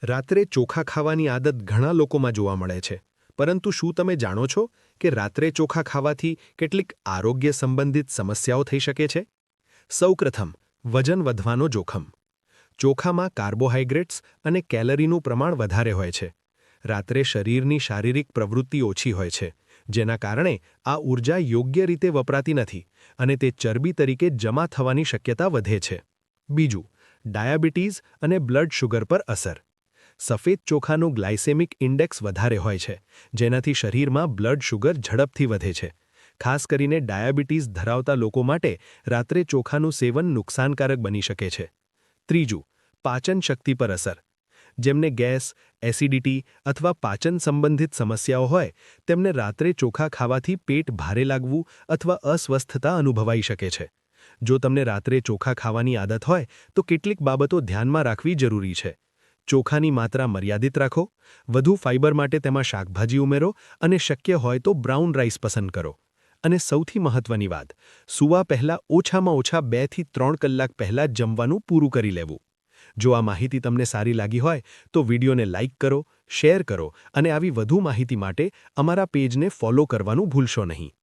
રાત્રે ચોખા ખાવાની આદત ઘણા લોકોમાં જોવા મળે છે, પરંતુ શું તમે જાણો છો કે રાત્રે ચોખા ખાવાથી કેટલીક આરોગ્ય સંબંધિત સમસ્યાઓ થઈ શકે છે? સૌપ્રથમ, વજન વધવાનો જોખમ. ચોખામાં કાર્બોહાઈડ્રેટ્સ અને કેલરીનું પ્રમાણ વધારે હોય છે. રાત્રે શરીરની શારીરિક પ્રવૃત્તિ ઓછી હોય છે, જેના કારણે આ ઊર્જા યોગ્ય રીતે વપરાતી નથી અને તે ચરબી તરીકે જમા થવાની શક્યતા વધે છે. બીજું, ડાયાબિટીઝ અને બ્લડ શુગર પર અસર. સફેદ ચોખાનું ગ્લાયસેમિક ઇન્ડેક્સ વધારે હોય છે, જેનાથી શરીરમાં બ્લડ શુગર ઝડપથી વધે છે. ખાસ કરીને ડાયાબિટીઝ ધરાવતા લોકો માટે રાત્રે ચોખાનું સેવન નુકસાનકારક બની શકે છે. ત્રીજું, પાચન શક્તિ પર અસર. જેમને ગેસ, એસિડિટી અથવા પાચન સંબંધિત સમસ્યાઓ હોય, તેમને રાત્રે ચોખા ખાવાથી પેટ ભારે લાગવું અથવા અસ્વસ્થતા અનુભવાઈ શકે છે. જો તમને રાત્રે ચોખા ખાવાની આદત હોય, તો કેટલીક બાબતો ધ્યાનમાં રાખવી જરૂરી છે. ચોખાની માત્રા મર્યાદિત રાખો, વધુ ફાઇબર માટે તેમાં શાકભાજી ઉમેરો અને શક્ય હોય તો બ્રાઉન રાઈસ પસંદ કરો. અને સૌથી મહત્વની વાત, સૂવા પહેલાં ઓછામાં ઓછા 2 થી 3 કલાક પહેલાં જ જમવાનું પૂરું કરી લેવું. જો આ માહિતી તમને સારી લાગી હોય, તો વિડીયોને લાઇક કરો, શેર કરો અને આવી વધુ માહિતી માટે અમારા પેજને ફોલો કરવાનું ભૂલશો નહીં.